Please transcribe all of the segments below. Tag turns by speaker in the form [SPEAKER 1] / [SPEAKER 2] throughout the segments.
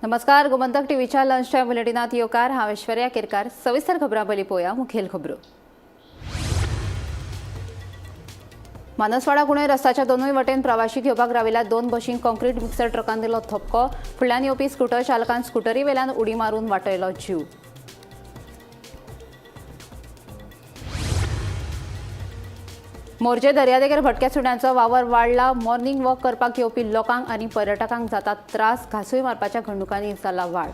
[SPEAKER 1] नमस्कार, गोमंतक टीव्हीच्या lunch time बुलेटिनात येवकार। हांव ऐश्वर्या केरकार। सविस्तर खबरां पयलीं पळोवया मुखेल खबरो। मानसवाडा कुंडय रस्त्याच्या दोनूय वटेन प्रवाशी घेवपाक राविल्ल्या 2 बशींक कॉंक्रीट मिक्सर ट्रकान दिलो धपको। फुडल्यान येवपी स्कूटर चालकान स्कूटरी वेल्यान उडी मारून वाटयलो जीव। मोरजे दर्यादेगेर भटक्या सुण्यांचो वावर वाडला। मॉर्निंग वॉक करपाक येवपी लोकांक आनी पर्यटकांक जाता त्रास। घासूय मारपाच्या घडणुकांनी जाला वाड।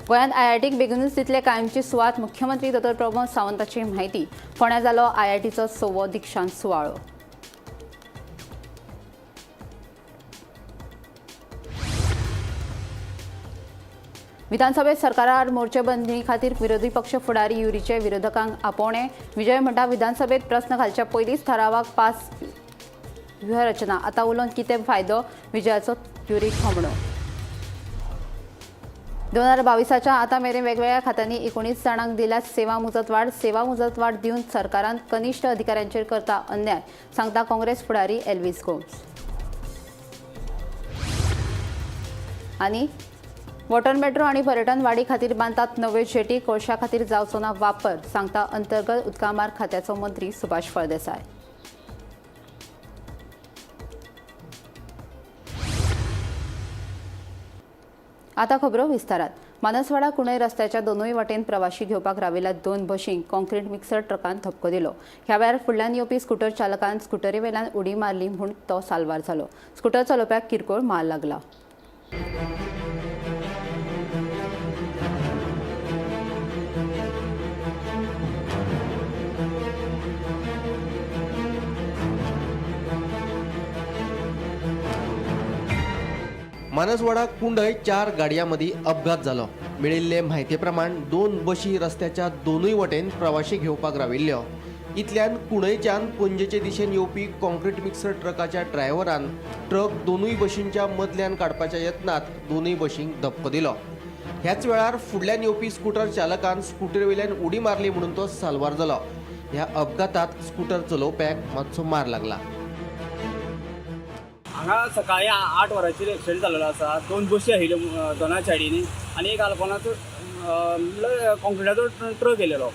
[SPEAKER 1] गोंयांत आयआयटीक बेगीनूच दितले कायमची सुवात। मुख्यमंत्री डॉ प्रमोद सावंताची म्हायती। फोंड्यां जालो आयआयटीचो 6वो दिक्षांत सुवाळो। विधानसभेत सरकारार मोर्चेबंदी खातीर विरोधी पक्ष फुडारी युरीचे विरोधकांक आपोवणे। विजय म्हणटा विधानसभेत प्रस्न घालच्या पयलींच थारावाक पास व्यूहरचना। आतां उलोवन कितें फायदो, विजयाचो युरीक होमणो। 2022च्या आतां मेरेन वेगवेगळ्या खात्यांनी 19 जाणांक दिल्यात सेवा मुजतवाड। सेवा मुजतवाड दिवन सरकारान कनिश्ठ अधिकाऱ्यांचेर करता अन्याय, सांगता काँग्रेस फुडारी एल्विस गोम्स। आनी वॉटर मेट्रो आनी पर्यटन वाडी खातीर बांदतात नव्यो जेटी। कोळशा खातीर जावचो ना वापर, सांगता अंतर्गत उदकामार खात्याचो मंत्री सुभाष फळदेसाय। आतां खबरो विस्तारात। मानसवाडा कुंडय रस्त्याच्या दोनूय वटेन प्रवाशी घेवपाक राविल्ल्या 2 बशींक कॉंक्रीट मिक्सर ट्रकान धपको दिलो। ह्या वेळार फुडल्यान येवपी स्कूटर चालकान स्कूटरी वेल्यान उडी मारली म्हूण तो साल्वार जालो। स्कूटर चलोवप्याक किरकोळ मार लागला।
[SPEAKER 2] मानसवाडा कुंडय 4 गाडयांमदी अपघात जालो। मेळिल्ले म्हायती प्रमाण 2 बशी रस्त्याच्या दोनूय वटेन प्रवाशी घेवपाक राविल्ल्यो। इतल्यान कुंडयच्यान पणजेचे दिशेन येवपी कॉंक्रीट मिक्सर ट्रकाच्या ड्रायव्हरान ट्रक दोनूय बशींच्या मदल्यान काडपाच्या यत्नात दोनूय बशींक धपको दिलो। ह्याच वेळार फुडल्यान येवपी स्कूटर चालकान स्कूटर वेल्यान उडी मारली म्हणून तो साल्वार जालो। ह्या अपघातात स्कूटर चलोवप्याक मातसो मार लागला।
[SPEAKER 3] हांगा सकाळी 8 वरांचेर एक्सिडेंट जाल्लो आसा। 2 बसी आशिल्ल्यो दोनाय सायडीनी आनी एक आल्कोनाचो कॉंक्रिटाचो ट्रक येयलेलो।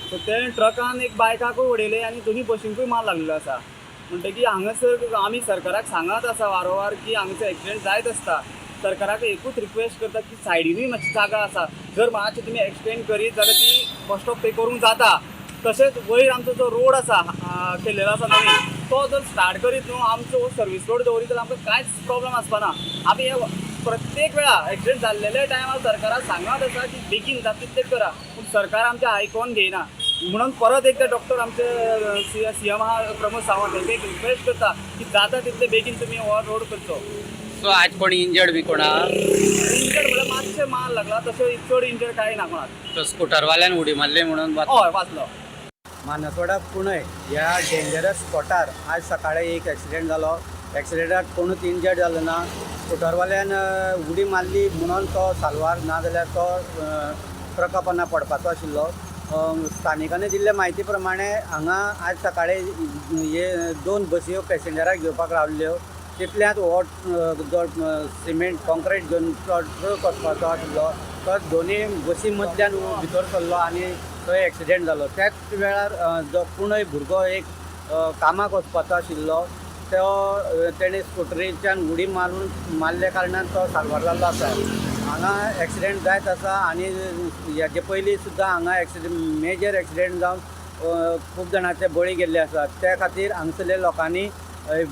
[SPEAKER 3] सो ते ट्रकान एक बायकाकूय उडयले आनी दोनूय बशींकूय मार लागलेलो आसा। म्हणटकीर हांगासर आमी सरकाराक सांगत आसा वारंवार की हांगासर एक्सिडेंट जायत आसता। सरकाराक एकूच रिक्वेस्ट करता की सायडीनूय मातशी जागा आसा, जर मातशें तुमी एक्सटेंड करीत जाल्यार ती बस स्टॉप पे करूंक जाता। तशेंच वयर आमचो जो रोड आसा केल्लेलो आसा नवीन, तो जर स्टार्ट करीत न्हू आमचो सर्वीस रोड दवरीत जाल्यार आमकां कांयच प्रॉब्लेम आसपाना। आमी हे प्रत्येक वेळा एक्सिडेंट जाल्लेल्या टायमार सरकाराक सांगत आसा की बेगीन जाता तितलें करा, पूण सरकार आमचें आयकोन घेयना। म्हणून परत एकदा डॉक्टर आमचे सीएम आहा प्रमोद सावंत हेंका एक रिक्वेस्ट करता की जाता तितले बेगीन तुमी हो रोड करचो।
[SPEAKER 4] सो आज कोणी इंजर्ड बी कोणा?
[SPEAKER 3] इंजर्ड म्हळ्यार मातशें मार लागला, तशें चड इंजर्ड कांय ना कोणाक।
[SPEAKER 4] तो स्कूटरवाल्यान उडी मारली म्हणून
[SPEAKER 3] हय वाचलो।
[SPEAKER 5] मानसवाडा कुंडय ह्या डेंजरस स्पॉटार आज सकाळी एक एक्सिडेंट जालो। एक्सिडेंटात कोणूच इंजर्ड जालो ना। स्कूटरवाल्यान उडी मारली म्हणून तो साल्वार, ना जाल्यार तो ट्रका पोंदा पडपाचो आशिल्लो। स्थानिकांनी दिल्ले म्हायती प्रमाणे हांगा आज सकाळी हे 2 बसयो पॅसेंजराक घेवपाक रावल्ल्यो। तितल्यात हो जो सिमेंट कॉंक्रीट घेवन ट्रक वचपाचो आशिल्लो, तो दोनूय बसी मदल्यान भितर सरलो आनी थंय एक्सिडेंट जालो। त्याच वेळार जो कुंडय भुरगो एक कामाक वचपाचो आशिल्लो, तो तेणें स्कूटरीच्यान उडी मारले कारणान तो साल्वार जाल्लो आसा। हांगा एक्सिडेंट जायत आसा आनी हेजे पयलीं सुद्दां हांगा मेजर एक्सिडेंट जावन खूब जाणांचे बळी गेल्ले आसात। त्या खातीर हांगसरल्या लोकांनी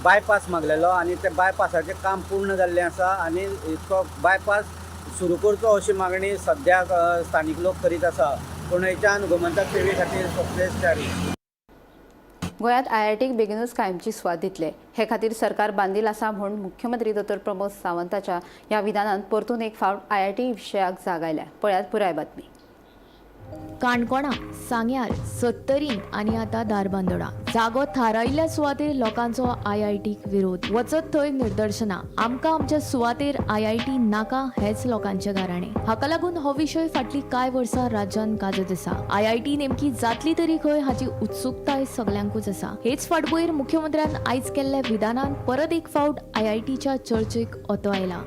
[SPEAKER 5] बायपास मागलेलो आनी ते बायपासाचें काम पूर्ण जाल्लें आसा आनी तो बायपास सुरू करचो अशी मागणी सद्याक स्थानीक लोक करीत आसा। कुंडयच्यान गोमंतक टीव्ही खातीर स्वप्नेश च्यारी।
[SPEAKER 1] गोंयांत आयआयटीक बेगीनूच कायमची सुवात दितले, हे खातीर सरकार बांदील आसा म्हूण मुख्यमंत्री डॉ प्रमोद सावंताच्या ह्या विधानान परतून एक फावट आयआयटी विशयाक जाग आयल्या। पळयात पुराय बातमी।
[SPEAKER 6] काणकोणा, सांग्यार, सत्तरीन आणि आता धारबांदोडा जागो थारायिल्ल्या सुवातेर लोकांचो IITक विरोध. वचत थंय निदर्शनां. आमकां आमच्या सुवातेर IIT नाका हेच लोकांचे गाराणे. हाका लागून हो विशय फाटली कांय वर्सां राज्यान गाजत आसा. IIT नेमकी जातली तरी खंय हाची उत्सुकताय सगळ्यांकूच आसा. हेच फाटभुंयेर मुख्यमंत्र्यान आयज केल्ल्या विधानान परत एक फावट IITच्या चर्चेक ओतो आयला.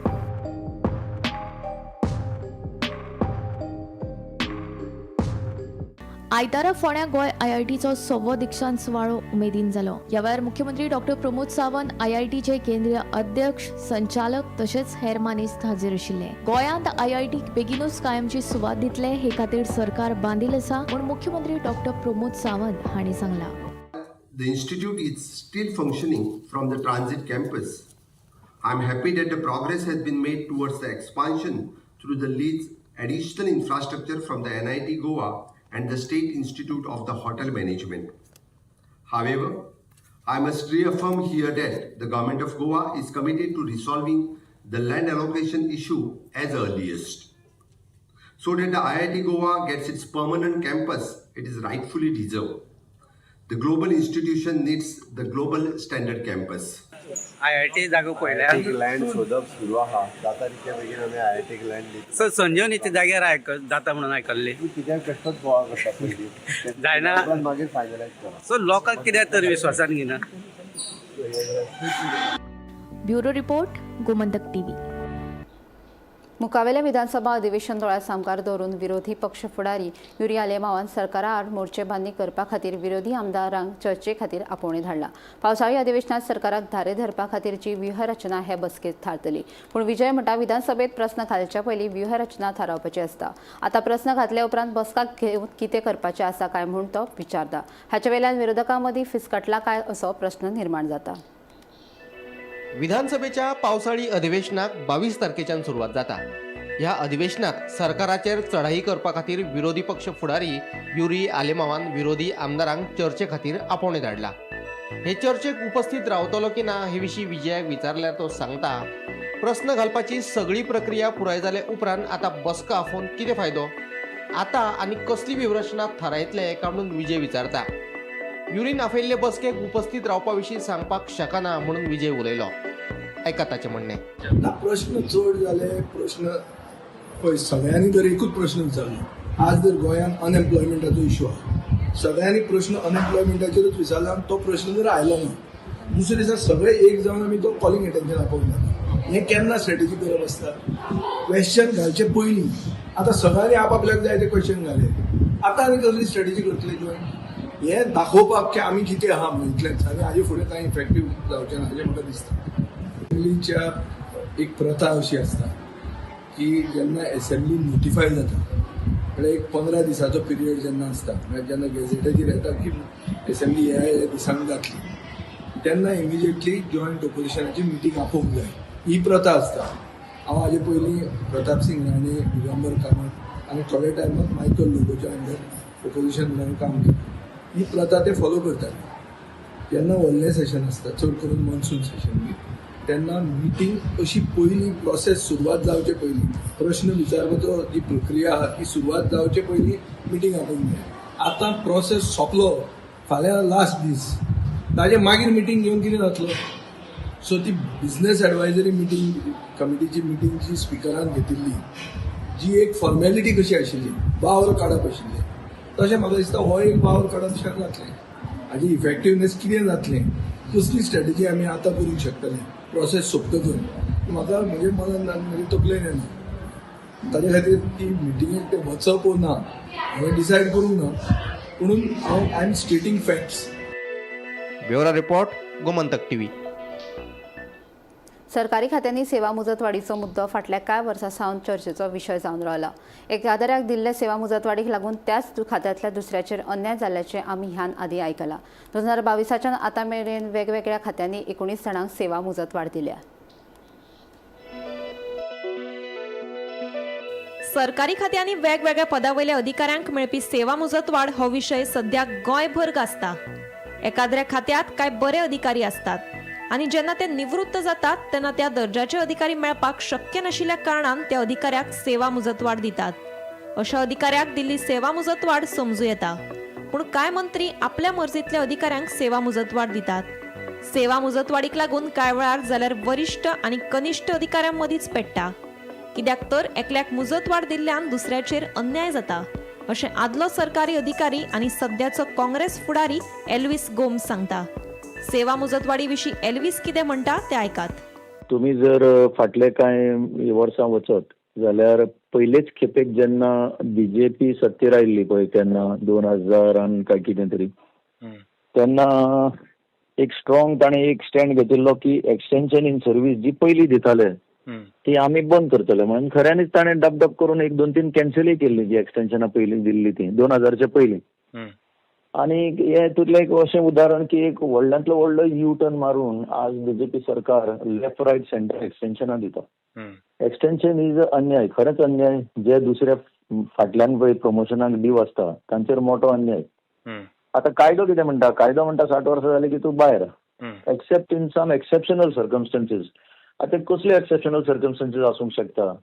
[SPEAKER 6] आयतारा फोंड्या गोंय IITचो 6वो दिक्षांत सुवाळो उमेदीन जालो. ह्या वेळार मुख्यमंत्री डॉ. प्रमोद सावंत, IITचे केंद्रीय अध्यक्ष, संचालक तशेंच हेर मानेस्त हाजीर आशिल्ले. गोंयांत IITक बेगीनूच कायमची सुवात दितले हे खातीर सरकार बांदील आसा म्हूण मुख्यमंत्री डॉ. प्रमोद सावंत हांणी सांगलां.
[SPEAKER 7] The institute is still functioning from the transit campus. I'm happy that the progress has been made towards the expansion through the Leeds additional infrastructure from the NIT Goa and the State Institute of the Hotel Management. However, I must reaffirm here that the Government of Goa is committed to resolving the land allocation issue as earliest, so that the IIT Goa gets its permanent campus it is rightfully deserved. The global institution needs the global standard campus.
[SPEAKER 5] IIT जागो पळयल्या
[SPEAKER 8] land सोदप सुरू आहा जाता तितके बेगीन आमी IITक land दिता.
[SPEAKER 5] सर संजीवनी त्या जाग्यार जाता म्हणून आयकल्ली.
[SPEAKER 8] कित्याक बेश्टोच बोवाळ करता पयलीं
[SPEAKER 5] जायना.
[SPEAKER 8] मागीर फायनलायज करा.
[SPEAKER 5] सो लोकांक कित्याक तर विश्वासान घेना.
[SPEAKER 6] Bureau report, Gomantak TV.
[SPEAKER 1] मुखावेले विधानसभा अधिवेशन दोळ्यार सामकार दवरून विरोधी पक्ष फुडारी युरी आलेमावान सरकारा आड मोर्चेबांदणी करपा खातीर विरोधी आमदारांक चर्चे खातीर आपोवणें धाडला. पावसाळी अधिवेशनात सरकाराक धारे धरपा खातीरची व्यूहरचना हे बसकेंत थारतली. पूण विजय म्हणटा विधानसभेत प्रस्न घालच्या पयलीं व्यूहरचना थारावपाची आसता. आतां प्रस्न घातले उपरांत बसकाक घेवन कितें करपाचें आसा काय म्हूण तो विचारता. हाचे वेल्यान विरोधकां मदीं फिसकटला काय असो प्रस्न निर्माण जाता.
[SPEAKER 2] विधानसभेच्या पावसाळी अधिवेशनाक 22 तारखेच्यान सुरवात जाता. ह्या अधिवेशनाक सरकाराचेर चढाई करपा खातीर विरोधी पक्ष फुडारी युरी आलेमावान विरोधी आमदारांक चर्चे खातीर आपोवणें धाडला. हे चर्चेक उपस्थित रावतलो की ना हे विशीं विजयाक विचारल्यार तो सांगता, प्रस्न घालपाची सगळी प्रक्रिया पुराय जाले उपरांत आतां बसका आफोवन कितें फायदो? आतां आनी कसली व्यूहरचना थारायतले काय म्हणून विजय विचारता. युरीन आफयल्ले बसकेक उपस्थित रावपा विशीं सांगपाक शकना म्हणून विजय उलयलो. ऐका ताचें म्हणणें.
[SPEAKER 9] प्रश्न चड जाले. प्रश्न पळय सगळ्यांनी तर एकूच प्रश्न विचारलो. आज जर गोंयांत अनएम्प्लॉयमेंटाचो इश्यू आहा, सगळ्यांनी प्रश्न अनएम्प्लॉयमेंटाचेरच विचारला आनी तो प्रश्न जर आयलो ना, दुसरे दिसा सगळे एक जावन आमी तो कॉलिंग अटेन्शन आपोवना. हें केन्ना स्ट्रॅटेजी करप आसता? क्वेश्चन घालचे पयलीं आतां सगळ्यांनी आपापल्याक जाय ते क्वेश्चन घाले. आतां आनी कसली स्ट्रॅटेजी करतले जॉयन? हें दाखोवपाक की आमी कितें आहा म्हणून इतलेंच आनी हाजे फुडें कांय इफेक्टीव जावचें ना अशें म्हाका दिसता. असेंब्लीच्या एक प्रथा अशी आसता की जेन्ना असेंब्ली नोटिफाय जाता म्हणजे एक 15 दिसाचो पिरियड जेन्ना आसता, म्हणजे जेन्ना गॅझेटाचेर येता की असेंब्ली ह्या दिसांक जातली, तेन्ना इमिजिएटली जॉयंट ऑपोजिशनाची मिटींग आपोवंक जाय. ही प्रथा आसता. हांव हाजे पयलीं प्रताप सिंग राणे, दिगंबर कामत आनी थोड्या टायमाक मायकल लोबोच्या अंडर ऑपोजिशन म्हणून काम केलें. ही प्रथा ते फॉलो करतात. जेन्ना व्हडलें सेशन आसता, चड करून मॉन्सून सेशन, तेन्ना मिटींग अशी पयलीं प्रोसेस सुरवात जावचे पयलीं प्रश्न विचारपाचो जी प्रक्रिया आहा ती सुरवात जावचे पयलीं मिटींग आपोवंक जाय. आतां प्रोसेस सोंपलो, फाल्यां लास्ट दीस, ताजे मागीर मिटींग घेवन कितें जातलो? सो ती बिझनेस एडवायजरी मिटींग कमिटीची मिटींग जी स्पिकरान घेतिल्ली, जी एक फॉर्मेलिटी कशी आशिल्ली, वावर काडप आशिल्लें, तशें म्हाका दिसता हो एक वावर काडप शक्य जातलें. हाजी इफेक्टिवनेस कितें जातलें, कसली स्ट्रॅटेजी आमी आतां करूंक शकतले प्रोसेस सोंपतकच, म्हाका म्हणजे मनान म्हणजे तकलेन येना. ताजे खातीर ती मिटिंगेक ते वचप ना हांवें डिसायड करूंक ना, म्हणून हांव I am स्टेटिंग facts.
[SPEAKER 2] Bureau report, Gomantak TV.
[SPEAKER 1] सरकारी खात्यांनी सेवा मुजतवाडीचो मुद्दो फाटल्या कांय वर्सां सावन चर्चेचो विशय जावन रावला. एकाद्याक दिल्ले सेवा मुजतवाडीक लागून त्याच खात्यांतल्या दुसऱ्याचेर अन्याय जाल्ल्याचें आमी ह्यान आदीं आयकलां. 2022च्यान आतां मेरेन वेगवेगळ्या खात्यांनी 19 जाणांक सेवा मुजतवाड दिल्या.
[SPEAKER 10] सरकारी खात्यांनी वेगवेगळ्या पदावयल्या अधिकाऱ्यांक मेळपी सेवा मुजतवाड हो विशय सध्या गोंयभर गाजता. एकाद्या खात्यात कांय बरे अधिकारी असतात आणि जेन्ना ते निवृत्त जातात तेन्ना त्या दर्जाचे अधिकारी मेळपाक शक्य नाशिल्ल्या कारणान त्या अधिकाऱ्याक सेवा मुजतवाड दितात. अशा अधिकाऱ्याक दिल्ली सेवा मुजतवाड समजू येता. पूण कांय मंत्री आपल्या मर्जीतल्या अधिकाऱ्यांक सेवा मुजतवाड दितात. सेवा मुजतवाडीक लागून कांय वेळार जाल्यार वरिष्ठ आनी कनिश्ठ अधिकाऱ्यां मदींच पेट्टा. कित्याक तर एकल्याक मुजतवाड दिल्ल्यान दुसऱ्याचेर अन्याय जाता अशें आदलो सरकारी अधिकारी आनी सध्याचो काँग्रेस फुडारी एल्विस गोम्स सांगता. सेवा मुजतवाडी विशीं एल्विस कितें म्हणटा तें आयकात.
[SPEAKER 11] तुम्ही जर फाटले कांय वर्सां वचत जाल्यार पयलेच खेपेक जेन्ना बीजेपी सत्तेर आयिल्ली पळय तेन्ना 2000 काय कितें तरी तेन्ना एक स्ट्रॉंग ताणें एक स्टँड घेतिल्लो की एक्सटेंशन इन सर्वीस जी पयली दिताले ती आमी बंद करतले म्हणून खऱ्यांनीच ताणें डब करून 1-2-3 कॅन्सलय केल्ली जी एक्सटेंशनां पयली दिल्ली ती 2000च्या पयली. आणि हे तुतलें एक अशें उदाहरण की एक व्हडल्यांतलो व्हडलो यू टर्न मारून आज बीजेपी सरकार लेफ्ट रायट सेंटर एक्सटेंशनां दिता. एक्सटेंशन इज अन्याय, खरेंच अन्याय. जे दुसऱ्या फाटल्यान पळय प्रमोशनाक डीव आसता तांचेर मोठो अन्याय. आतां कायदो कितें म्हणटा? कायदो म्हणटा 60 वर्सां जाली की तूं भायर, एक्सेप्ट इन सम एक्सेप्शनल सर्कमस्टन्सीस. आतां कसले एक्सेप्शनल सर्कमस्टन्सीस आसूंक शकता?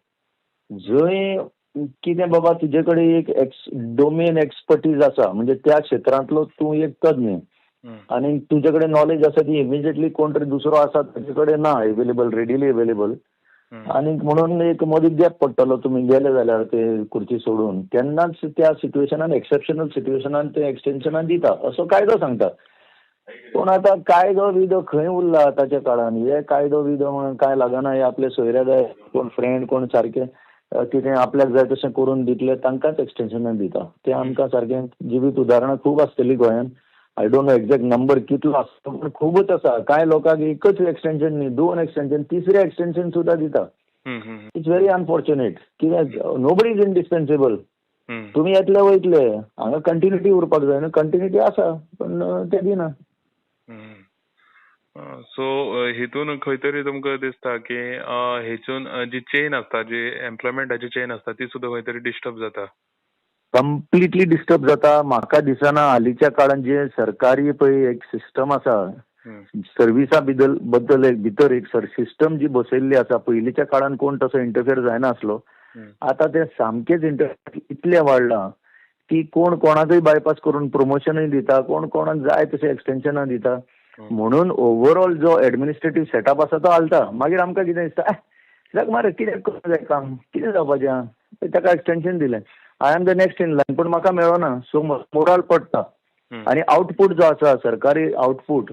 [SPEAKER 11] जंय कितें बाबा तुजे कडेन एक डोमेन एक्सपर्टीज आसा म्हणजे त्या क्षेत्रांतलो तूं एक तज्ञ आनी तुजे कडेन नॉलेज आसा ती इमिजिएटली कोण तरी दुसरो आसा ताचे कडेन ना अवेलेबल, रेडिली अवेलेबल, आनी म्हणून एक मदीं गॅप पडटलो तुमी गेले जाल्यार ते खुर्ची सोडून, तेन्नाच त्या सिच्युएशनान एक्सेप्शनल सिच्युएशनान ते एक्सटेंशनान दिता असो कायदो सांगता. पूण आतां कायदो बिदो खंय उरला आतांच्या काळान? हे कायदो बिदो म्हणून काय लागना. हे आपले सोयरे जाय कोण फ्रेंड कोण सारके कितें आपल्याक जाय तशें करून दितले तांकांच एक्सटेंशनान दिता. ते आमकां सारकें जिवीत उदाहरणां खूब आसतलीं गोंयांत. I don't know exact number कितलो आसता पूण खूबच आसा. कांय लोकांक एकच एक्सटेंशन न्ही 2 एक्सटेंशन, तिसरें एक्सटेंशन सुद्दां दिता. It's very unfortunate. कित्याक नोबडी इज इंडिस्पेन्सिबल. तुमी येतले वयतले, हांगा कंटिन्युटी उरपाक जाय न्हू. कंटिन्युटी आसा पण ते दिना.
[SPEAKER 12] सो हितून खंय तरी तुमकां दिसता की हेतून जी चेन आसता, जी एम्प्लॉयमेंटाची चेन आसता ती सुद्दां खंय तरी डिस्टर्ब जाता.
[SPEAKER 11] कंप्लिटली डिस्टर्ब जाता. म्हाका दिसना हालींच्या काळान जे सरकारी पळय एक सिस्टम आसा सर्विसा बद्दल भितर एक सिस्टम जी बसयल्ली आसा, पयलींच्या काळान कोण तसो इंटरफियर जायनासलो. आतां ते सामकेच इंटरफियर इतलें वाडलां की कोण कोणाकय बायपास करून प्रमोशनय दिता, कोण कोणाक जाय तशें एक्सटेंशनां दिता. म्हणून ओवरऑल जो एडमिनिस्ट्रेटीव सेटअप आसा तो हालता. मागीर आमकां कितें दिसता कित्याक मरे कितें करपाक जाय काम, कितें जावपाचें, ताका एक्सटेंशन दिलें, I am the next in line, पूण म्हाका मेळना. सो मोराल पडटा. आनी आउटपूट जो आसा सरकारी आउटपूट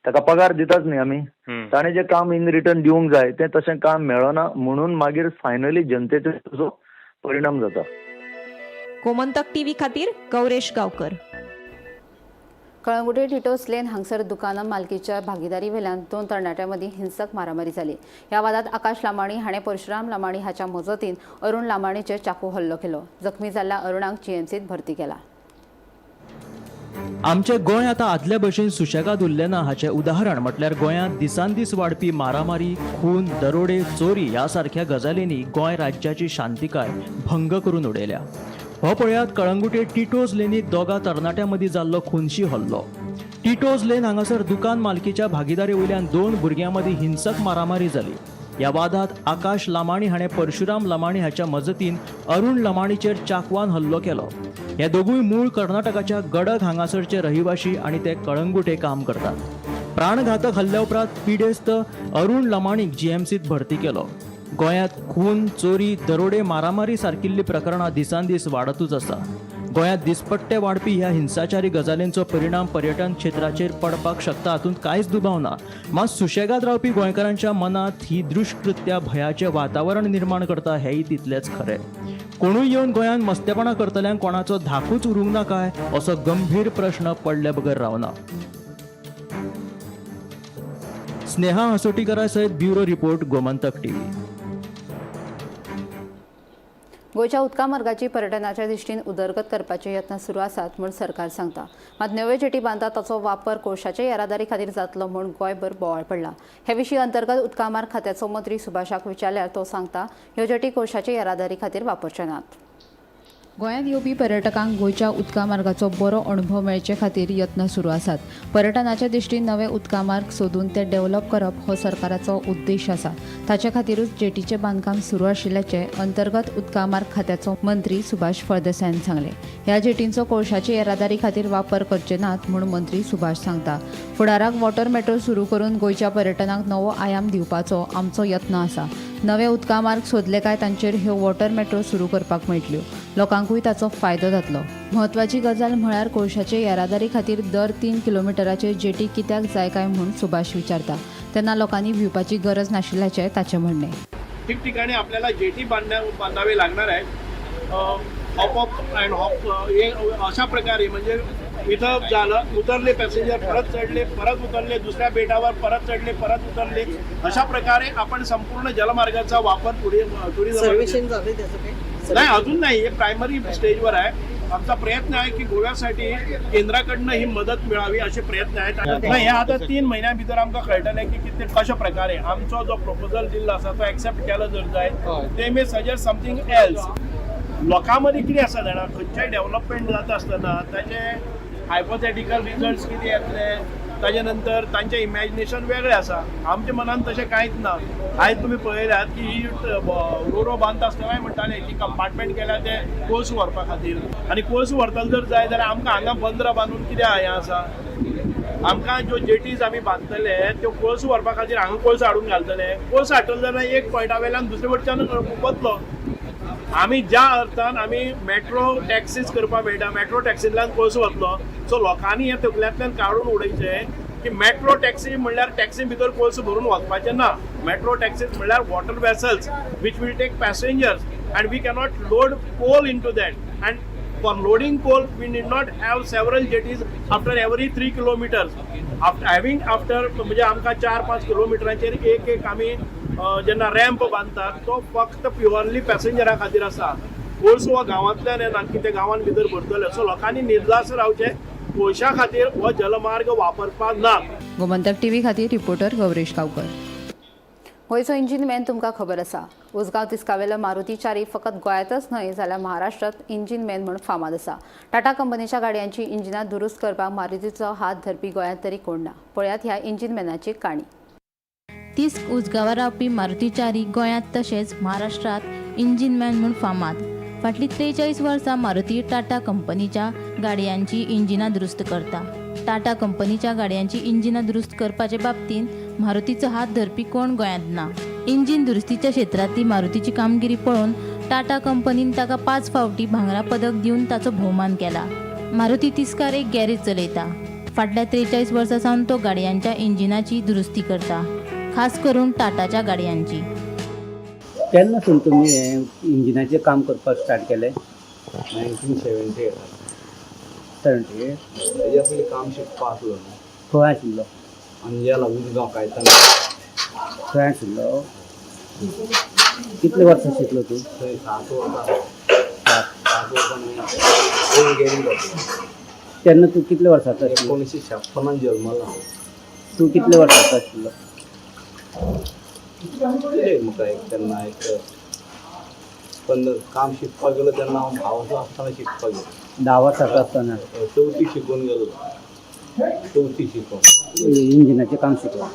[SPEAKER 11] ताका पगार दिताच न्ही आमी. ताणें जें काम इन रिटर्न दिवंक जाय तें तशें काम मेळना. म्हणून मागीर फायनली जनतेचो ताजो परिणाम जाता.
[SPEAKER 10] गोमंतक टीव्ही खातीर गौरेश गांवकर.
[SPEAKER 1] कळंगुटे टिटोस लेन हांगसर दुकाना मालकीच्या भागीदारी वेल्यान 2 तरणाट्यां मदीं हिंसक मारामारी जाली. ह्या वादांत आकाश लामाणी हाणें परशुराम लामाणी हाच्या मजतीन अरुण लामाणीचेर चाकू हल्लो केलो. जखमी जाल्ल्या अरुणाक जीएमसीत भरती केला.
[SPEAKER 13] आमचे गोंय आतां आदले भशेन सुशेगाद उरलें ना हाचें उदाहरण म्हटल्यार गोंयांत दिसान दीस वाडपी मारामारी, खून, दरोडे, चोरी ह्या सारक्या गजालींनी गोंय राज्याची शांतिकाय भंग करून उडयल्या. हो पळयात कळंगुटे टिटोज लेनीत 2 तरणाट्यां मदीं जाल्लो खुनशी हल्लो. टिटोज लेन हांगासर दुकान मालकीच्या भागीदारी वयल्यान 2 भुरग्यां मदीं हिंसक मारामारी जाली. ह्या वादांत आकाश लामाणी हाणें परशुराम लामाणी हाच्या मजतीन अरुण लामाणीचेर चाकवान हल्लो केलो. हे दोगूय मूळ कर्नाटकाच्या गडग हांगासरचे रहिवाशी आनी ते कळंगुटे काम करतात. प्राणघातक हल्ल्या उपरांत पिडेस्त अरुण लामाणीक जीएमसीत भरती केलो. गोंयांत खून, चोरी, दरोडे, मारामारी सारकिल्लीं प्रकरणां दिसान दीस वाडतूच आसा. गोंयांत दिसपट्टे वाडपी ह्या हिंसाचारी गजालींचो परिणाम पर्यटन क्षेत्राचेर पडपाक शकता हातूंत कांयच दुबाव ना. मात सुशेगाद रावपी गोंयकारांच्या मनांत ही दुश्कृत्या भयाचें वातावरण निर्माण करता हेंय तितलेंच खरें. कोणूय येवन गोंयांत मस्तेपणां करतल्यांक कोणाचो धाकूच उरूंक ना काय असो गंभीर प्रश्न पडले बगर रावना. स्नेहा हसोटीकरा सयत ब्युरो रिपोर्ट, गोमंतक टीव्ही.
[SPEAKER 1] गोंयच्या उदका मार्गाची पर्यटनाच्या दृश्टीन उदरगत करपाचे यत्न सुरू आसात म्हूण सरकार सांगता. मात नव्यो जेटी बांदतात ताचो वापर कोळशाचे येरादारी खातीर जातलो म्हूण गोंयभर बोवाळ पडला. हे विशीं अंतर्गत उदका मार्ग खात्याचो मंत्री सुभाषाक विचारल्यार तो सांगता ह्यो जेटी कोळशाचे येरादारी खातीर वापरचे नात. गोंयांत येवपी पर्यटकांक गोंयच्या उदका मार्गाचो बरो अणभव मेळचे खातीर यत्न सुरू आसात. पर्यटनाच्या दिश्टीन नवे उदका मार्ग सोदून ते डेव्हलप करप हो सरकाराचो उद्देश आसा. ताचे खातीरूच जेटीचे बांदकाम सुरू आशिल्ल्याचे अंतर्गत उदका मार्ग खात्याचो मंत्री सुभाष फळदेसायान सांगले. ह्या जेटींचो कोळशाची येरादारी खातीर वापर करचे नात म्हूण मंत्री सुभाष सांगता. फुडाराक वॉटर मेट्रो सुरू करून गोंयच्या पर्यटनाक नवो आयाम दिवपाचो आमचो यत्न आसा. नवे उदका मार्ग सोदले काय तांचेर ह्यो वॉटर मेट्रो सुरू करपाक मेळटल्यो. लोकांकूय ताचो फायदो जातलो. म्हत्वाची गजाल म्हळ्यार कोळशाचे येरादारी खातीर दर 3 किलोमिटराचेर जेटी कित्याक जाय काय म्हूण सुभाष विचारता. तेन्ना लोकांनी भिवपाची गरज नाशिल्ल्याचें ताचें म्हणणें.
[SPEAKER 14] ठिकठिकाणी आपल्याला जेटी बांधावे लागणार आहे. हॉप अप अँड हॉप हे अशा प्रकारे म्हणजे इथं झालं उतरले पॅसेंजर परत चढले परत उतरले दुसऱ्या बेटावर परत चढले परत उतरले अशा प्रकारे आपण संपूर्ण जलमार्गाचा वापर पुढे नाही अजून नाही. हे प्रायमरी स्टेजवर आहे. आमचा प्रयत्न आहे की गोव्यासाठी केंद्राकडनं ही मदत मिळावी असे प्रयत्न आहेत. नाही आता 3 महिन्या भितर आमकां कळटलें की कितें कशा प्रकारे आमचो जो प्रपोजल दिल्लो आसा तो एक्सेप्ट केलो जर जायत ते मे सजेस्ट समथींग एल्स. लोकां मदीं कितें आसा जाणा खंयचेय डेव्हलपमेंट जाता आसतना ताचे हायपोथेटिकल रिजल्ट्स कितें येतले ताजे नंतर तांचें इमॅजिनेशन वेगळें आसा. आमच्या मनान तशें कांयच ना. आयज तुमी पळयल्यात की ही रोडो बांदता आसतना म्हणटाले की कंपार्टमेंट केल्या ते कोळसो व्हरपा खातीर आनी कोळसो व्हरतलो जर जाय जाल्यार आमकां हांगा बंदरां बांदून कितें हें आसा. आमकां ज्यो जेटीज आमी बांदतले त्यो कोळसो व्हरपा खातीर हांगा कोळसो हाडून घालतले. कोळसो हाडटलो जाल्यार एक पॉयंटा वयल्यान दुसरे वटच्यान वतलो. आमी ज्या अर्थान आमी मेट्रो टॅक्सीज करपाक मेळटा मेट्रो टॅक्सींतल्यान कोळसो वतलो. सो लोकांनी हे तकल्यांतल्यान काडून उडयचें की मेट्रो टॅक्सी म्हणल्यार टॅक्सी भितर कोळसो भरून वचपाचें ना. मेट्रो टॅक्सीज म्हणल्यार water vessels which will take passengers and we cannot load coal into that. And for loading coal we need not have several jetties after every 3 kilometres. After म्हणजे आमकां 4-5 किलोमिटरांचेर एक आमी जेन्ना रॅम्प बांदतात तो फक्त purely पॅसेंजरा खातीर आसा. कोळसो हो गांवांतल्यान येना की ते गांवांत भितर भरतले. सो लोकांनी निर्धास्त रावचे कोळशा खातीर हो जलमार्ग वापरपाक ना.
[SPEAKER 1] गोमंतक टीव्ही खातीर रिपोर्टर गौरेश गांवकर. गोंयचो इंजीन मॅन तुमकां खबर आसा. उसगांव तिस्कावेलो मारुती चारी फकत गोंयांतच न्हय जाल्यार महाराष्ट्रात इंजीन मॅन म्हूण फामाद आसा. टाटा कंपनीच्या गाडयांची इंजिनां दुरुस्त करपाक मारुतीचो हात धरपी गोंयांत तरी कोण ना. पळयात ह्या इंजीन मॅनाची काणी.
[SPEAKER 15] तिस्क उजगांवां रावपी मारुती चारी गोंयांत तशेंच महाराष्ट्रात इंजीन मॅन म्हूण फामाद. फाटलीं 43 वर्सां मारुती टाटा कंपनीच्या गाडयांची इंजिनां दुरुस्त करता. टाटा कंपनीच्या गाडयांची इंजिनां दुरुस्त करपाचे बाबतींत मारुतीचो हात धरपी कोण गोंयांत ना. इंजीन दुरुस्तीच्या क्षेत्रांतली मारुतीची कामगिरी पळोवन टाटा कंपनीन ताका 5 फावटी भांगरा पदक दिवन ताचो भोवमान केला. मारुती तिस्कार एक गॅरेज चलयता. फाटल्या 43 वर्सां सावन तो गाडयांच्या इंजिनाची दुरुस्ती करता, खास करून टाटाच्या गाडयांची.
[SPEAKER 5] केन्नासून तुमी हें इंजिनाचें काम करपाक स्टार्ट केलें?
[SPEAKER 8] 1978.
[SPEAKER 5] 78.
[SPEAKER 8] तेज्या पयलीं काम शिकपा आसलो न्हू.
[SPEAKER 5] खंय आशिल्लो?
[SPEAKER 8] अंजला उजगांव कायतान
[SPEAKER 5] खंय आशिल्लो? कितले वर्सां शिकलो तूं?
[SPEAKER 8] थंय 7 वर्सां गेली जाता.
[SPEAKER 5] तेन्ना तूं कितले वर्साचो आशिल्लो?
[SPEAKER 8] 1956 जल्मला.
[SPEAKER 5] तूं कितले वर्साचो आशिल्लो?
[SPEAKER 8] म्हाका तेन्ना पण काम शिकपाक गेलो तेन्ना हांव 10 वर्सां आसतना शिकपाक गेलो.
[SPEAKER 5] 10 वर्साचो आसतना?
[SPEAKER 8] चवथी शिकून गेलो. चवथी शिकून
[SPEAKER 5] इंजिनाचें काम शिकलो.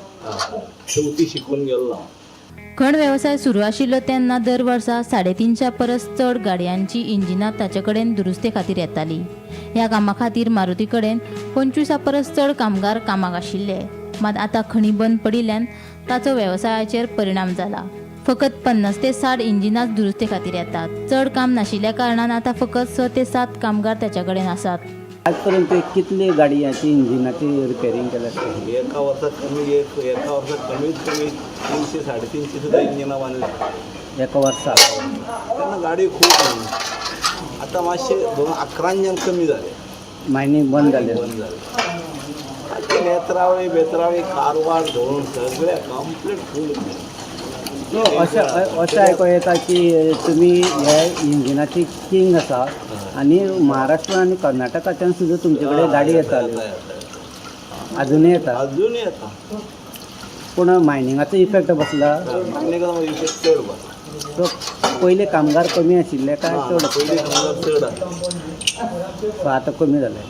[SPEAKER 8] चवथी शिकून गेलो.
[SPEAKER 15] खण वेवसाय सुरू आशिल्लो तेन्ना दर वर्सा 350 परस चड गाडयांची इंजिनां ताचे कडेन दुरुस्ते खातीर येतालीं. ह्या कामा खातीर मारुती कडेन 25 परस चड कामगार कामाक आशिल्ले. मात आतां खणी बंद पडिल्ल्यान ताचो वेवसायाचेर परिणाम जाला. फकत 50 ते 60 इंजिनांच दुरुस्ते खातीर येतात. चड काम नाशिल्ल्या कारणान आतां फकत 6 ते 7 कामगार ताच्या कडेन आसात.
[SPEAKER 5] आज पर्यंत कितले गाडयांची इंजिनाची रिपेरिंग केल्या?
[SPEAKER 8] एका वर्सात कमीत कमी 300-350 सुद्धा इंजिनां बांदल्या
[SPEAKER 5] एका वर्साक.
[SPEAKER 8] तेन्ना गाडी खूब आतां मातशे 2011 कमी जाले.
[SPEAKER 5] मायनींग बंद जालें.
[SPEAKER 8] आतां बेतरावळी कारवार धरून सगळे कंप्लीट फूल.
[SPEAKER 5] अशें आयको येता की तुमी हे इंजिनाची किंग आसा आनी महाराष्ट्र आनी कर्नाटकाच्यान सुद्दां तुमचे कडेन गाडी येताल्यो. अजुनूय येता. पूण मायनिंगाचो इफेक्ट बसला.
[SPEAKER 8] मायनिंगाचो इफेक्ट चड बसला.
[SPEAKER 5] सो पयले कामगार कमी आशिल्ले काय चड
[SPEAKER 8] पयलीं कामगार चड
[SPEAKER 5] सो आतां कमी जाले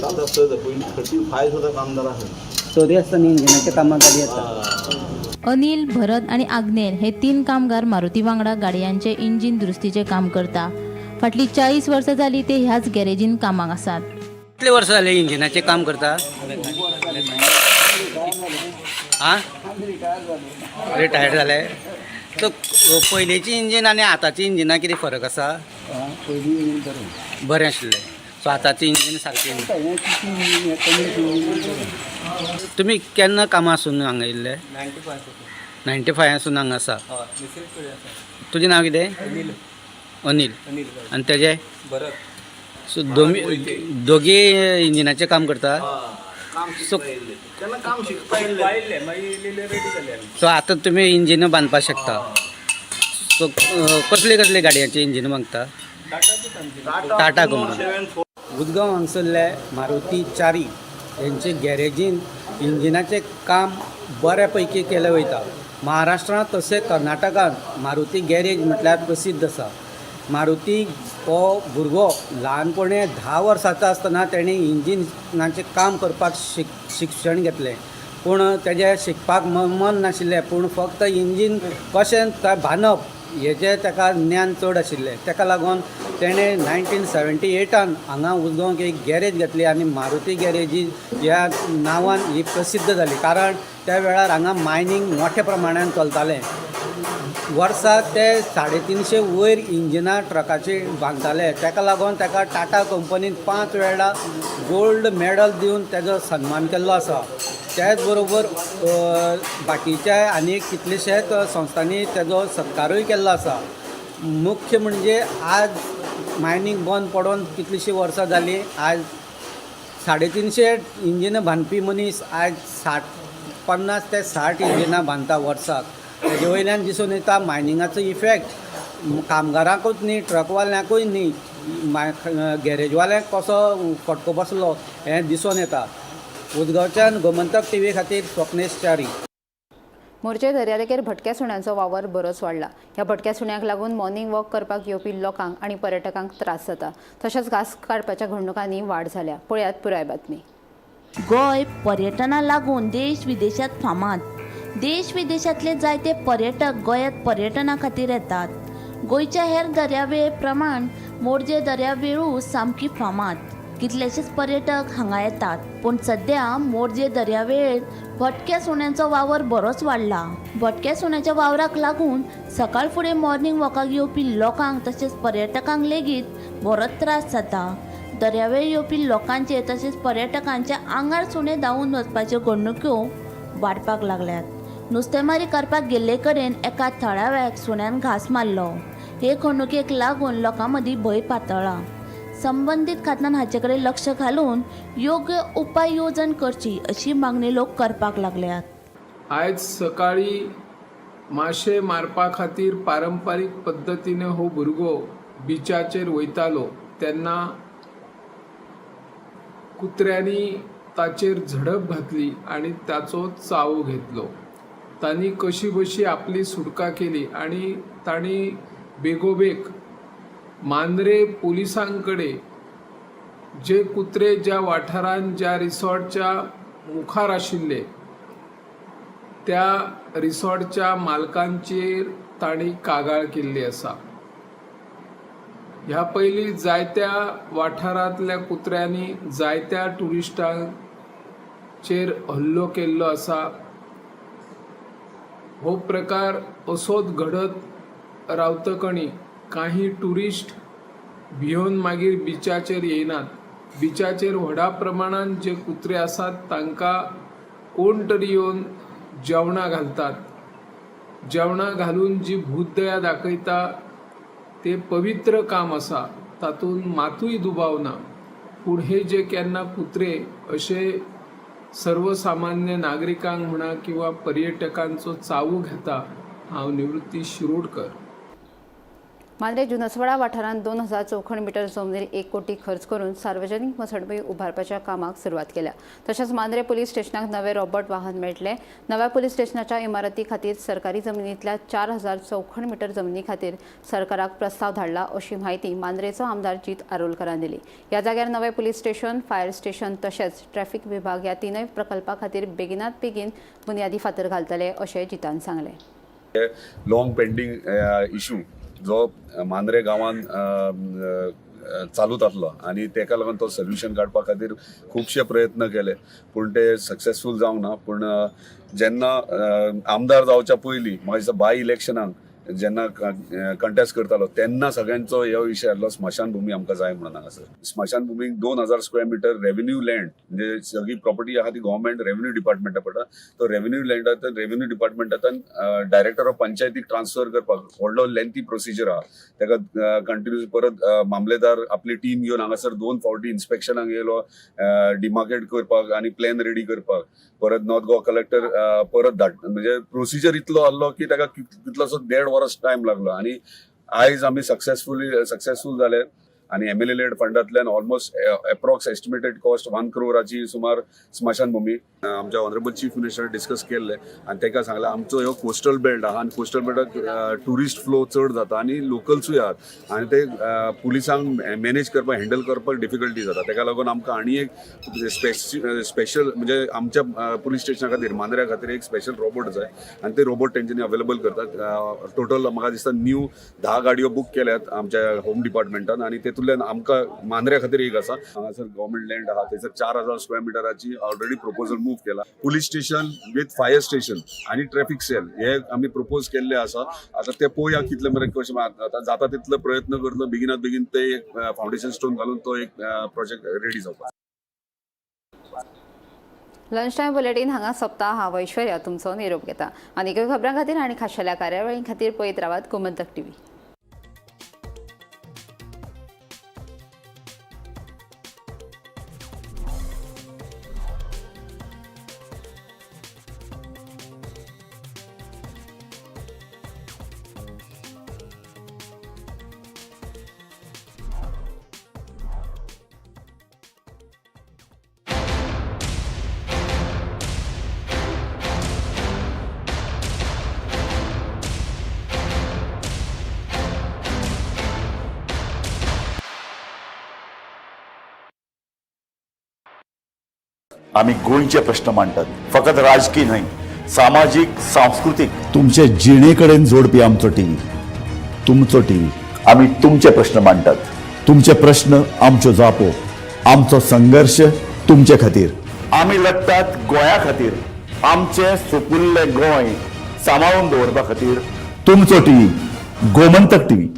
[SPEAKER 8] आतां चड पयलीं 35 सुद्दां कामगार आसले
[SPEAKER 5] चोरी आसतना इंजिनाच्या कामाक गाडी येता
[SPEAKER 15] अनिल, भरत आणि आग्नेल हे 3 कामगार मारुती वांगडा गाडयांचे इंजिन दुरुस्तीचे काम करता. फाटली 40 वर्सां जाली ते ह्याच गॅरेजीन कामाक आसात.
[SPEAKER 4] कितले वर्ष झाले इंजिनाचे काम करता रिटायर्ड जाले तर पयलींची इंजीन आनी आतांची इंजिनां कितें फरक आसा बरें आशिल्लें सो आतांची इंजीन सारकी तुमी केन्ना कामासून हांगा येयल्ले 95 आसून हांगा आसा तुजें नांव कितें अनिल आनी तेजें सो दोगी इंजिनाचें काम करता सो आतां तुमी इंजिन बांदपाक शकता सो कसले कसले गाडयांचे इंजिन बांदता टाटा कंपनी
[SPEAKER 5] उदगांव हांगसरले मारुती चारी हेंचे गॅरेजीन इंजिनाचें काम बऱ्या पैकी केलें वयता. महाराष्ट्रांत तशें कर्नाटकांत मारुती गॅरेज म्हटल्यार प्रसिद्ध आसा. मारुती हो भुरगो ल्हानपणी 10 वर्सांचो आसतना तेणी इंजिनाचें काम करपाक शिक्षण घेतलें पूण तेजें शिकपाक मन नाशिल्लें पूण फक्त इंजीन कशें बांदप हेजें ताका ज्ञान चड आशिल्लें. ताका लागून तेणें 1978 हांगा उजगांवक एक गॅरेज घेतली आनी मारुती गॅरेजी ह्या नांवान ही प्रसिद्ध जाली कारण त्या वेळार हांगा मायनींग मोठ्या प्रमाणान चलतालें. वर्साक ते 350 वयर इंजिनां ट्रकाची बांदताले. ताका लागून ताका टाटा कंपनीन 5 वेळा गोल्ड मेडल दिवन ताजो सन्मान केल्लो आसा. त्याच बरोबर बाकीच्या आनी कितलेशेच संस्थांनी ताजो सत्कारूय केल्लो आसा. मुख्य म्हणजे आज मायनींग बंद पडून कितलीशीं वर्सां जालीं. आज 350 इंजिनां बांदपी मनीस आज 50 ते 60 इंजिनां बांदता वर्साक. तेजे वयल्यान दिसून येता मायनिंगाचो इफेक्ट कामगारांकूच न्ही ट्रकवाल्यांकूय न्ही गॅरेजवाल्यांक कसो फटको बसलो हें दिसून येता. उदगांवच्यान गोमंतक TV खातीर स्वप्नेश च्यारी.
[SPEAKER 1] मोरजे दर्यादेगेर भटक्या सुण्यांचो वावर बरोच वाडला. ह्या भटक्या सुण्यांक लागून मॉर्निंग वॉक करपाक येवपी लोकांक आनी पर्यटकांक त्रास जाता. तशेंच घास काडपाच्या घडणुकांनी वाड जाल्या. पळयात पुराय बातमी.
[SPEAKER 15] गोंय पर्यटना लागून देश विदेशात फामाद. देश विदेशातले जायते पर्यटक गोंयांत पर्यटना खातीर येतात. गोंयच्या हेर दर्यावेळ प्रमाण मोरजे दर्यावेळूय सामकी फामाद. कितलेशेच पर्यटक हांगा येतात पूण सध्या मोरजे दर्यावेळेर भटक्या सुण्यांचो वावर बरोच वाडला. भटक्या सुण्याच्या वावराक लागून सकाळ फुडें मॉर्निंग वॉकाक येवपी लोकांक तशेंच पर्यटकांक लेगीत बरोच त्रास जाता. दर्यावेळ येवपी लोकांचे तशेंच पर्यटकांच्या आंगार सुणे धांवून वचपाच्यो घडणुक्यो वाडपाक लागल्यात. नुस्तेमारी करपाक गेल्ले कडेन एका थळाव्याक सुण्यान घास मारलो. हे घडणुकेक लागून लोकां मदीं भंय पातळ्ळा. संबंदीत खात्यान हाचे कडेन लक्ष घालून योग्य उपाय येवजण करची अशी मागणी लोक करपाक लागल्यात.
[SPEAKER 16] आयज सकाळी माशे मारपा खातीर पारंपारीक पद्दतीने हो भुरगो बिचाचेर वयतालो तेन्ना कुत्र्यांनी ताचेर झडप घातली आनी ताचो चाव घेतलो. तांणी कशी बशी आपली सुटका केली आनी तांणी बेगोबेग मांद्रे पोलिसांकडे जे कुत्रे ज्या वाठारांत ज्या रिसॉर्टच्या मुखार आशिल्ले त्या रिसॉर्टच्या मालकांचेर तांणी कागाळ केल्ली आसा. ह्या पयलीं जायत्या वाठारांतल्या कुत्र्यांनी जायत्या टुरिस्टांचेर हल्लो केल्लो आसा. हो प्रकार असोच घडत रावतकणी काही टुरिस्ट भिवन मागीर बिचाचेर येयनात. बिचाचेर व्हडा प्रमाणान जे कुत्रे आसात तांकां कोण तरी येवन जेवणां घालतात. जेवणां घालून जी भूतदया दाखयता ते पवित्र काम आसा तातूंत मातूय दुबाव ना. पूण हे जे केन्ना कुत्रे अशे सर्वसामान्य नागरिकांक म्हणा किंवा पर्यटकांचो चावू घेता. हांव निवृत्ती शिरोडकर.
[SPEAKER 1] मांद्रे जुनसवाडा वाठारांत 2000 चौखण मीटर जमनीर 1 कोटी खर्च करून सार्वजनीक मसणपई उभारपाच्या कामाक सुरवात केल्या. तशेंच मांद्रे पुलीस स्टेशनाक नवे रोबोट वाहन मेळटले. नव्या पुलीस स्टेशनाच्या इमारती खातीर सरकारी जमनींतल्या 4000 चौखण मीटर जमनी खातीर सरकाराक प्रस्ताव धाडला अशी माहिती मांद्रेचो आमदार जीत आरोलकरान दिली. ह्या जाग्यार नवे पुलीस स्टेशन, फायर स्टेशन तशेंच ट्रॅफिक विभाग ह्या तीनय प्रकल्पा खातीर बेगिनात बेगीन बुनयादी फातर घालतले अशें जितान सांगलें.
[SPEAKER 17] लॉंग पेंडिंग इशू जो मांद्रे गांवांत चालूच आसलो आनी तेका लागून तो सोल्युशन काडपा खातीर खुबशे प्रयत्न केले पूण ते सक्सेसफूल जावंक ना. पूण जेन्ना आमदार जावच्या पयलीं म्हाका दिसता बाय इलेक्शनाक जेन्ना कंटेस्ट करतालो तेन्ना सगळ्यांचो ह्यो विशय आसलो स्मशान भूमी आमकां जाय म्हणून हांगासर. स्मशान भूमीक 2000 स्क्वेअर मिटर रेव्हेन्यू लँड म्हणजे सगळी प्रॉपर्टी आहा ती गव्हर्मेंट रेव्हेन्यू डिपार्टमेंटा पडटा. तो रेव्हेन्यू लँडांतल्यान रेव्हेन्यू डिपार्टमेंटांतल्यान डायरेक्टर ऑफ पंचायतीक ट्रान्सफर करपाक व्हडलो लेंथी प्रोसिजर आहा. तेका कंटिन्यूस परत मामलेदार आपली टीम घेवन हांगासर 2 फावटी इन्स्पेक्शनाक येयलो डिमार्केट करपाक आनी प्लॅन रेडी करपाक. परत नॉर्थ गोवा कलेक्टर परत धाड म्हणजे प्रोसिजर इतलो आसलो की ताका कितलोसो 1.5 वर्स टायम लागलो आनी आयज आमी सक्सेसफूल जाले आनी MLA लेड फंडांतल्यान ऑलमोस्ट एप्रॉक्स एस्टिमेटेड कॉस्ट 1 करोडाची सुमार स्मशान भूमी आमच्या ऑनरेबल चीफ मिनिस्टर डिस्कस केल्ले आनी ताका सांगलें आमचो ह्यो कोस्टल बेल्ट आहा आनी कोस्टल बेल्टाक टुरिस्ट फ्लो चड जाता आनी लोकल्सूय आहात आनी ते पुलिसांक मॅनेज करपाक हँडल करपाक डिफिकल्टी जाता. ताका लागून आमकां आनी एक स्पेशल म्हणजे आमच्या पुलीस स्टेशना खातीर मांद्र्या खातीर एक स्पेशल रोबोट जाय आनी ते रोबोट तेंच्यांनी अवेलेबल करतात. टोटल म्हाका दिसता न्यू 10 गाडयो बूक केल्यात आमच्या होम डिपार्टमेंटान आनी तेतूंतल्यान आमकां मांद्र्या खातीर एक आसा. हांगासर गव्हर्मेंट लँड आहा थंयसर 4000 स्क्वेअर मिटराची ऑलरेडी प्रपोजल मूव केला. Police station with fire station आनी ट्रॅफिक सेल हे आमी प्रपोज केल्ले आसा. आता ते पळोवया कितले मेरेन कशें आता जाता तितलो प्रयत्न करतलो बेगिनात बेगीन ते एक फावंडेशन स्टोन घालून तो एक प्रोजेक्ट रेडी जावपाक.
[SPEAKER 1] लंच टायम बुलेटीन हांगा सोंपता. हांव ऐश्वर्या तुमचो निरोप घेता. आनीकय खबरां खातीर आनी खाशेल्या कार्यावळीं खातीर पळयत रावात गोमंतक TV.
[SPEAKER 18] आम्ही गोंयचे प्रश्न मांडटात. फकत राजकीय न्हय, सामाजिक सांस्कृतिक तुमचे जिणेकडेन जोडपी आमचो टीव्ही. तुमचो टीव्ही. आम्ही तुमचे प्रश्न मांडटात. तुमचे प्रश्न आमच्यो जापो. आमचो संघर्श तुमचे खातीर. आम्ही लढटात गोंया खातीर. आमचे सोपुल्ले गोंय सांबाळून दवरपा खातीर. तुमचो टीव्ही गोमंतक TV.